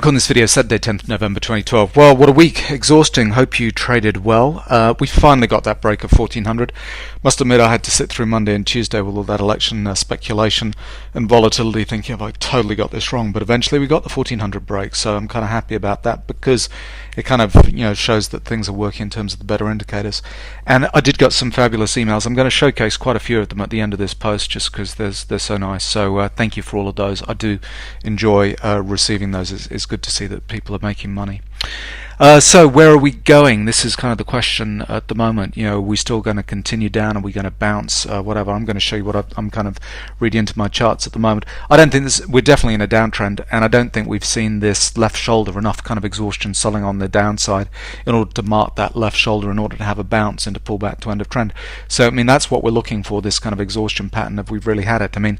Recording this video Saturday 10th November 2012. Well, what a week. Exhausting. Hope you traded well. We finally got that break of 1400. Must admit I had to sit through Monday and Tuesday with all that election speculation and volatility thinking have I totally got this wrong, but eventually we got the 1400 break, so I'm kind of happy about that because it kind of shows that things are working in terms of the better indicators. And I did get some fabulous emails. I'm going to showcase quite a few of them at the end of this post just because they're so nice, so thank you for all of those. I do enjoy receiving those. It's good to see that people are making money. So where are we going? This is kind of the question at the moment. Are we still going to continue down? Are we going to bounce? Whatever. I'm going to show you what I'm kind of reading into my charts at the moment. I don't think we're definitely in a downtrend, and I don't think we've seen this left shoulder, enough kind of exhaustion selling on the downside in order to mark that left shoulder in order to have a bounce into pullback to end of trend. So I mean that's what we're looking for, this kind of exhaustion pattern, if we've really had it. I mean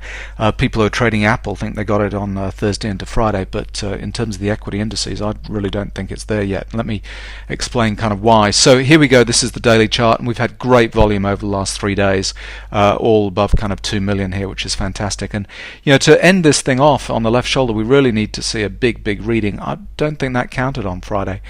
people who are trading Apple think they got it on Thursday into Friday, but in terms of the equity indices I really don't think it's there yet. Let me explain kind of why. So here we go. This is the daily chart, and we've had great volume over the last 3 days, all above kind of 2 million here, which is fantastic. And to end this thing off on the left shoulder, we really need to see a big reading. I don't think that counted on Friday.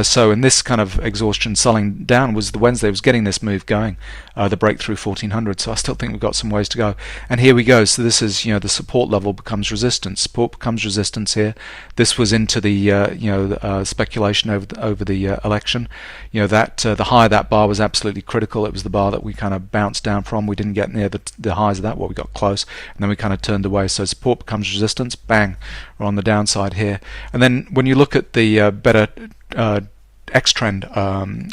So in this kind of exhaustion selling down was the Wednesday was getting this move going, the breakthrough 1400. So I still think we've got some ways to go. And here we go. So this is the support level becomes resistance. Support becomes resistance here. This was into the speculation over the election. The high of that bar was absolutely critical. It was the bar that we kind of bounced down from. We didn't get near the highs of that. Well, we got close, and then we kind of turned away. So support becomes resistance. Bang, we're on the downside here. And then when you look at the better X-trend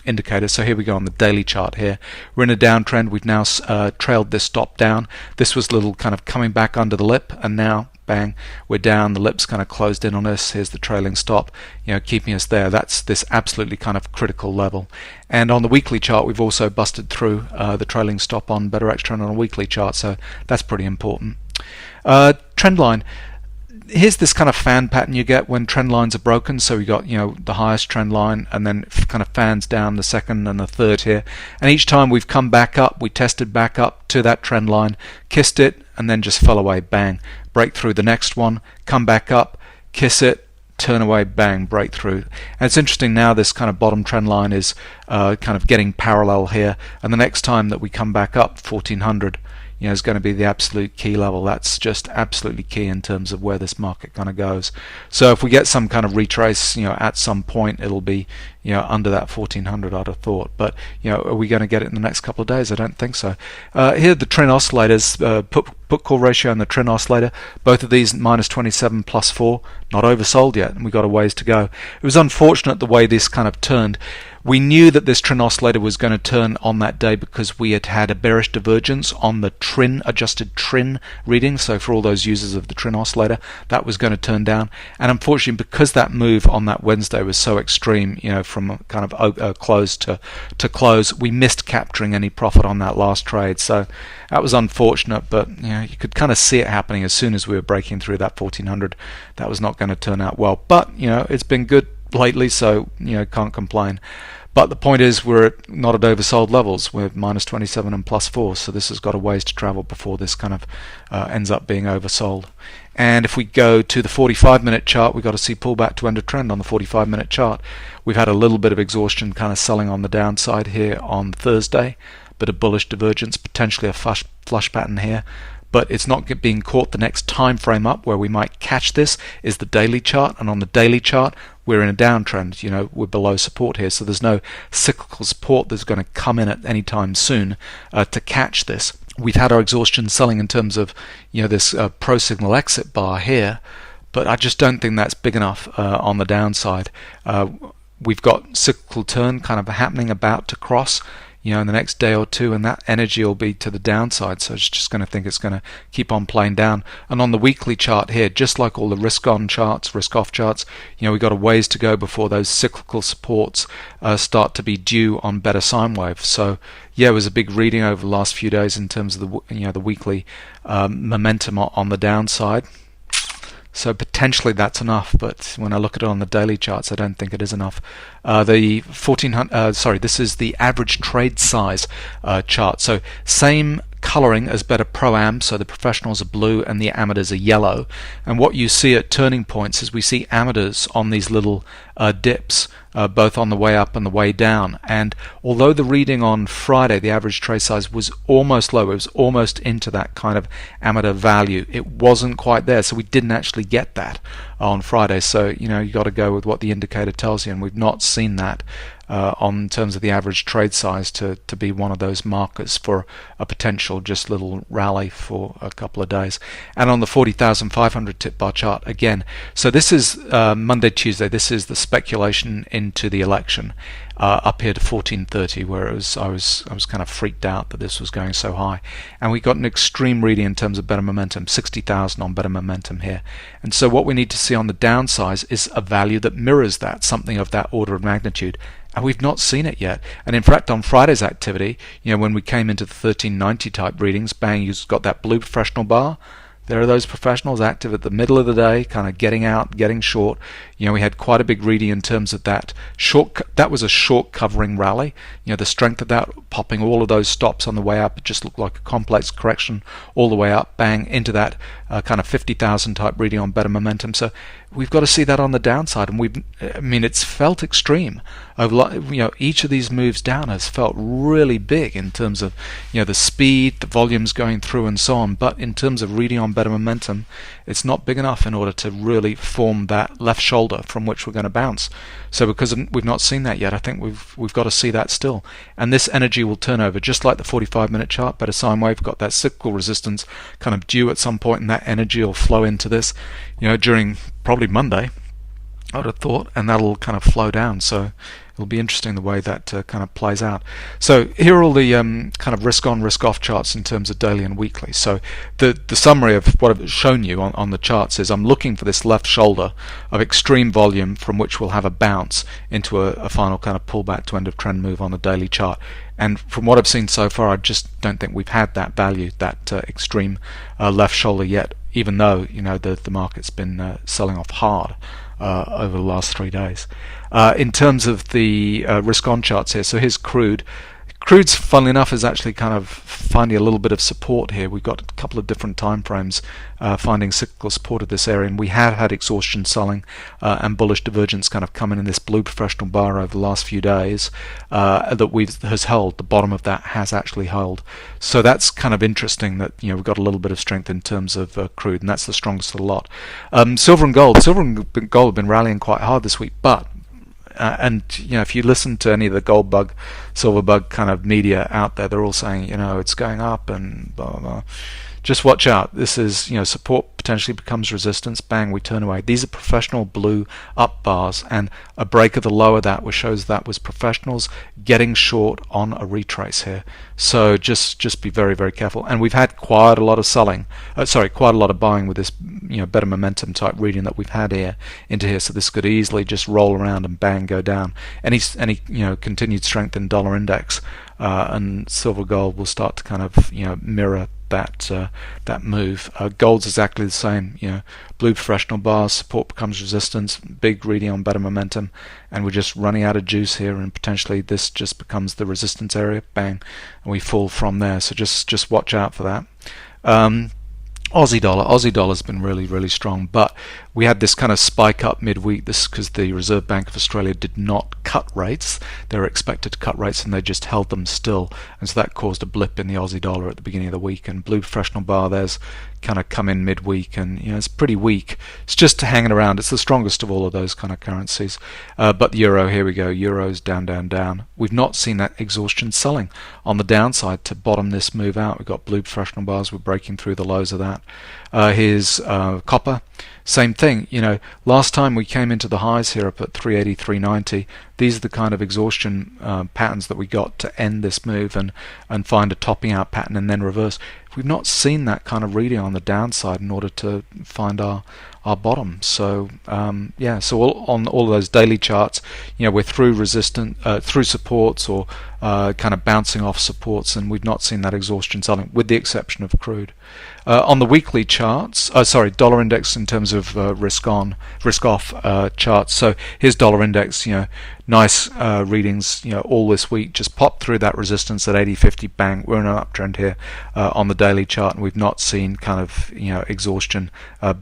indicator, so here we go on the daily chart here. We're in a downtrend. We've now trailed this stop down. This was a little kind of coming back under the lip, and now bang, we're down. The lip's kind of closed in on us. Here's the trailing stop, keeping us there. That's this absolutely kind of critical level. And on the weekly chart, we've also busted through the trailing stop on better X-trend on a weekly chart, so that's pretty important. Trend line. Here's this kind of fan pattern you get when trend lines are broken. So we got the highest trend line, and then kind of fans down the second and the third here. And each time we've come back up, we tested back up to that trend line, kissed it, and then just fell away. Bang, break through the next one, come back up, kiss it, turn away, bang, breakthrough. And it's interesting now this kind of bottom trend line is kind of getting parallel here, and the next time that we come back up 1400 is going to be the absolute key level. That's just absolutely key in terms of where this market kind of goes. So if we get some kind of retrace at some point, it'll be under that 1400 I'd have thought, but are we going to get it in the next couple of days? I don't think so. Here are the trend oscillators, put call ratio and the trend oscillator, both of these minus 27 plus 4, not oversold yet, and we got a ways to go. It was unfortunate the way this kind of turned. We knew that this trend oscillator was going to turn on that day because we had a bearish divergence on the adjusted TRIN reading. So for all those users of the trend oscillator, that was going to turn down. And unfortunately, because that move on that Wednesday was so extreme, from kind of close to close, we missed capturing any profit on that last trade. So that was unfortunate, but you could kind of see it happening as soon as we were breaking through that 1400. That was not going to turn out well, but it's been good lately, so can't complain. But the point is we're not at oversold levels. We're minus 27 and plus 4, so this has got a ways to travel before this kind of ends up being oversold. And if we go to the 45-minute chart, we've got to see pullback to end of trend on the 45-minute chart. We've had a little bit of exhaustion kind of selling on the downside here on Thursday, but a bullish divergence, potentially a flush pattern here. But it's not being caught. The next time frame up where we might catch this is the daily chart, and on the daily chart we're in a downtrend. We're below support here, so there's no cyclical support that's going to come in at any time soon to catch this. We've had our exhaustion selling in terms of this pro signal exit bar here, but I just don't think that's big enough on the downside. We've got cyclical turn kind of happening, about to cross in the next day or two, and that energy will be to the downside, so it's just going to think it's going to keep on playing down. And on the weekly chart here, just like all the risk-on charts, risk-off charts, we've got a ways to go before those cyclical supports start to be due on better sine waves. So it was a big reading over the last few days in terms of the weekly momentum on the downside. So potentially that's enough, but when I look at it on the daily charts, I don't think it is enough. The 1400, this is the average trade size chart. So same coloring as better pro-am, so the professionals are blue and the amateurs are yellow. And what you see at turning points is we see amateurs on these little dips, both on the way up and the way down. And although the reading on Friday, the average trade size was almost low, it was almost into that kind of amateur value, it wasn't quite there, so we didn't actually get that on Friday. So you got to go with what the indicator tells you, and we've not seen that on terms of the average trade size to be one of those markers for a potential just little rally for a couple of days. And on the 40,500 tip bar chart again, so this is Monday, Tuesday, this is the speculation into the election up here to 1430, where I was kind of freaked out that this was going so high, and we got an extreme reading in terms of better momentum, 60,000 on better momentum here. And so what we need to see on the downside is a value that mirrors that, something of that order of magnitude, and we've not seen it yet. And in fact, on Friday's activity, when we came into the 1390 type readings, bang, you've got that blue professional bar. There are those professionals active at the middle of the day, kind of getting out, getting short. We had quite a big reading in terms of that short. That was a short covering rally. The strength of that, popping all of those stops on the way up, it just looked like a complex correction all the way up, bang, into that kind of 50,000 type reading on better momentum. So we've got to see that on the downside, and it's felt extreme. Each of these moves down has felt really big in terms of the speed, the volumes going through, and so on. But in terms of reading on better momentum, it's not big enough in order to really form that left shoulder from which we're going to bounce. So because we've not seen that yet, I think we've got to see that still. And this energy will turn over, just like the 45-minute chart. Better sine wave got that cyclical resistance kind of due at some point, and that energy will flow into this, during probably Monday, I would have thought, and that'll kind of flow down. So it'll be interesting the way that kind of plays out. So here are all the kind of risk on, risk off charts in terms of daily and weekly. So the summary of what I've shown you on the charts is I'm looking for this left shoulder of extreme volume from which we'll have a bounce into a final kind of pullback to end of trend move on the daily chart. And from what I've seen so far, I just don't think we've had that value, that extreme left shoulder yet, even though the market's been selling off hard over the last 3 days. In terms of the risk on charts here, so here's crude. Crude's, funnily enough, is actually kind of finding a little bit of support here. We've got a couple of different time frames finding cyclical support of this area, and we have had exhaustion selling and bullish divergence kind of coming in this blue professional bar over the last few days that has held. The bottom of that has actually held. So that's kind of interesting that we've got a little bit of strength in terms of crude, and that's the strongest of the lot. Silver and gold. Silver and gold have been rallying quite hard this week, but if you listen to any of the gold bug, silver bug kind of media out there, they're all saying, it's going up and blah, blah, blah. Just watch out. This is, support potentially becomes resistance. Bang, we turn away. These are professional blue up bars, and a break of the low of that, which shows that was professionals getting short on a retrace here. So just be very, very careful. And we've had quite a lot of selling, quite a lot of buying with this, better momentum type reading that we've had here into here. So this could easily just roll around and bang, go down. Any continued strength in dollar index and silver gold will start to kind of mirror that move. Gold's exactly the same. Blue professional bars, support becomes resistance, big reading on better momentum, and we're just running out of juice here, and potentially this just becomes the resistance area. Bang, and we fall from there. So just watch out for that. Aussie dollar's been really, really strong, but we had this kind of spike up midweek. This because the Reserve Bank of Australia did not cut rates. They were expected to cut rates, and they just held them still, and so that caused a blip in the Aussie dollar at the beginning of the week. And blue professional bar, there's kind of come in midweek, and it's pretty weak. It's just hanging around. It's the strongest of all of those kind of currencies. But the euro, here we go. Euro's down, down, down. We've not seen that exhaustion selling on the downside to bottom this move out. We've got blue professional bars. We're breaking through the lows of that. Here's copper. Same thing, last time we came into the highs here up at 380, 390. These are the kind of exhaustion patterns that we got to end this move and find a topping out pattern and then reverse. We've not seen that kind of reading on the downside in order to find our bottom. So so on all of those daily charts, we're through through supports or kind of bouncing off supports, and we've not seen that exhaustion selling, with the exception of crude. On the weekly charts, dollar index in terms of risk off charts. So here's dollar index, nice readings, all this week, just popped through that resistance at 80.50, bang, we're in an uptrend here on the daily chart, and we've not seen kind of exhaustion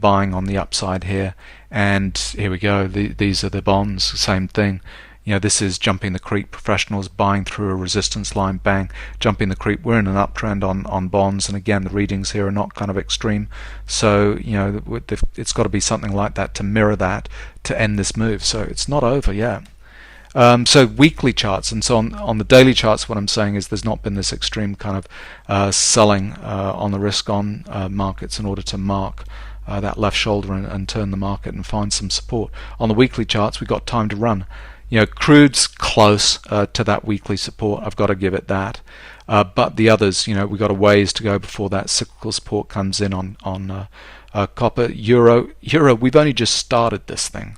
buying on the upside here. And here we go, these are the bonds, same thing. This is jumping the creep, professionals buying through a resistance line, bang, jumping the creep. We're in an uptrend on bonds, and again, the readings here are not kind of extreme. So, it's got to be something like that to mirror that to end this move. So it's not over yet. So weekly charts, and so on the daily charts, what I'm saying is there's not been this extreme kind of selling on the risk-on markets in order to mark that left shoulder and turn the market and find some support. On the weekly charts, we've got time to run. Crude's close to that weekly support, I've got to give it that. But the others, we've got a ways to go before that cyclical support comes in on copper. Euro, we've only just started this thing.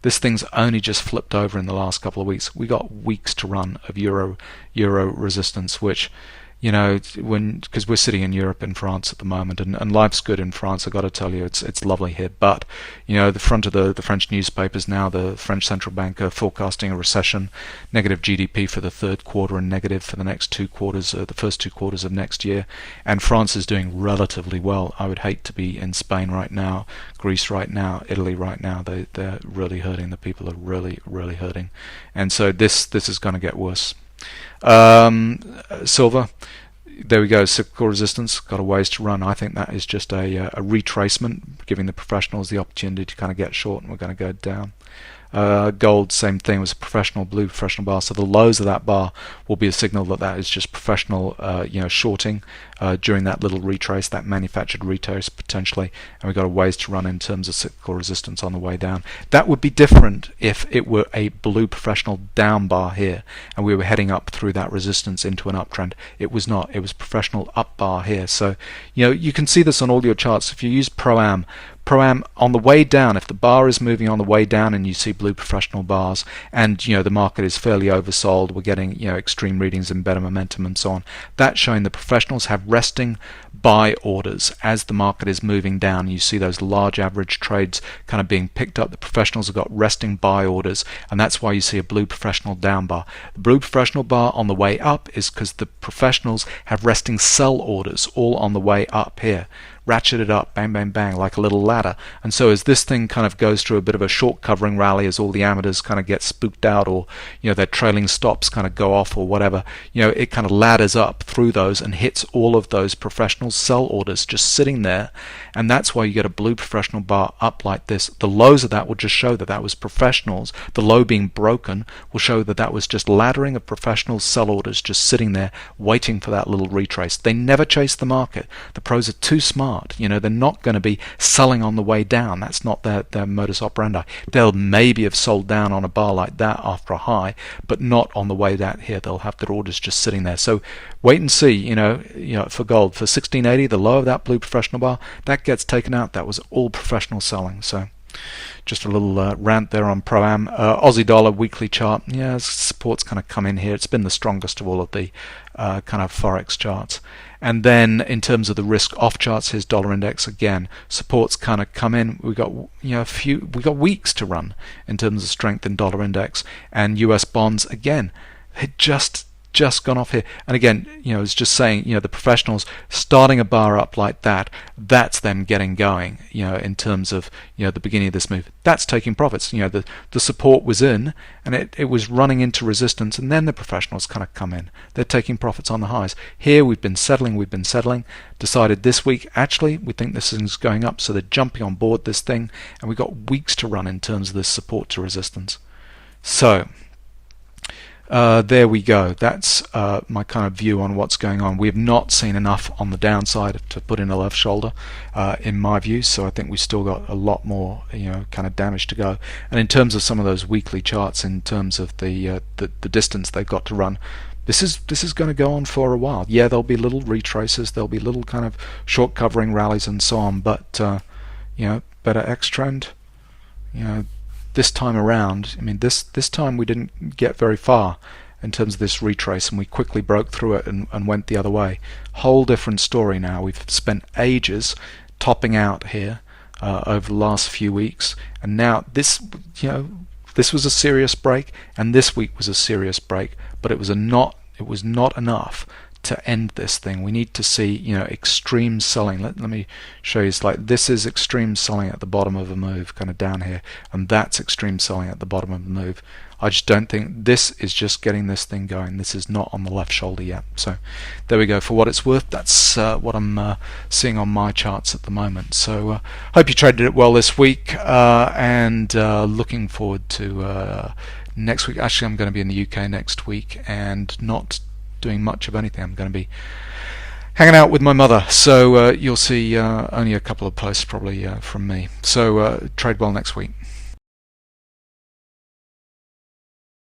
This thing's only just flipped over in the last couple of weeks. We got weeks to run of euro resistance, which because we're sitting in Europe, in France at the moment, and life's good in France. I've got to tell you, it's lovely here. But the front of the French newspapers now, the French central bank are forecasting a recession, negative GDP for the third quarter, and negative for the next 2 quarters, the first 2 quarters of next year. And France is doing relatively well. I would hate to be in Spain right now, Greece right now, Italy right now. They're really hurting. The people are really, really hurting. And so this is going to get worse. Silver, there we go, cyclical resistance, got a ways to run. I think that is just a retracement, giving the professionals the opportunity to kind of get short, and we're going to go down. Gold, same thing, was a blue professional bar, so the lows of that bar will be a signal that is just professional shorting during that little retrace, that manufactured retrace potentially, and we've got a ways to run in terms of cyclical resistance on the way down. That would be different if it were a blue professional down bar here and we were heading up through that resistance into an uptrend. It was not. It was professional up bar here. So you can see this on all your charts. If you use Pro-Am on the way down, if the bar is moving on the way down and you see blue professional bars, and the market is fairly oversold, we're getting extreme readings and better momentum and so on, that's showing the professionals have resting buy orders as the market is moving down. You see those large average trades kind of being picked up. The professionals have got resting buy orders, and that's why you see a blue professional down bar. The blue professional bar on the way up is because the professionals have resting sell orders all on the way up here, ratcheted up, bang, bang, bang, like a little ladder. And so as this thing kind of goes through a bit of a short covering rally, as all the amateurs kind of get spooked out, or their trailing stops kind of go off or whatever, it kind of ladders up through those and hits all of those professional sell orders just sitting there. And that's why you get a blue professional bar up like this. The lows of that will just show that was professionals. The low being broken will show that was just laddering of professional sell orders just sitting there waiting for that little retrace. They never chase the market. The pros are too smart. They're not going to be selling on the way down. That's not their modus operandi. They'll maybe have sold down on a bar like that after a high, but not on the way down here. They'll have their orders just sitting there. So wait and see. For gold, for 1680, the low of that blue professional bar, that gets taken out. That was all professional selling. So just a little rant there on Pro-Am. Aussie dollar weekly chart, support's kind of come in here. It's been the strongest of all of the kind of forex charts. And then in terms of the risk off charts, here's dollar index again. Supports kind of come in. We got we got weeks to run in terms of strength in dollar index, and US bonds again. It just gone off here. And again, it's just saying, the professionals starting a bar up like that, that's them getting going, in terms of, the beginning of this move. That's taking profits. The support was in, and it was running into resistance, and then the professionals kind of come in. They're taking profits on the highs. Here we've been settling, decided this week, actually, we think this is going up, so they're jumping on board this thing, and we've got weeks to run in terms of this support to resistance. So, there we go. That's my kind of view on what's going on. We have not seen enough on the downside to put in a left shoulder, in my view. So I think we've still got a lot more, kind of damage to go. And in terms of some of those weekly charts, in terms of the distance they've got to run, this is going to go on for a while. Yeah, there'll be little retraces, there'll be little kind of short covering rallies and so on. But better X trend. This time around, this time we didn't get very far, in terms of this retrace, and we quickly broke through it and went the other way. Whole different story now. We've spent ages topping out here over the last few weeks, and now this, this was a serious break, and this week was a serious break, but it was not enough to end this thing. We need to see, extreme selling. Let me show you. It's like this is extreme selling at the bottom of a move, kind of down here, and that's extreme selling at the bottom of the move. I just don't think this is just getting this thing going. This is not on the left shoulder yet. So there we go. For what it's worth, that's what I'm seeing on my charts at the moment. So hope you traded it well this week, and looking forward to next week. Actually, I'm going to be in the UK next week and not doing much of anything. I'm going to be hanging out with my mother, so you'll see only a couple of posts probably from me. So trade well next week.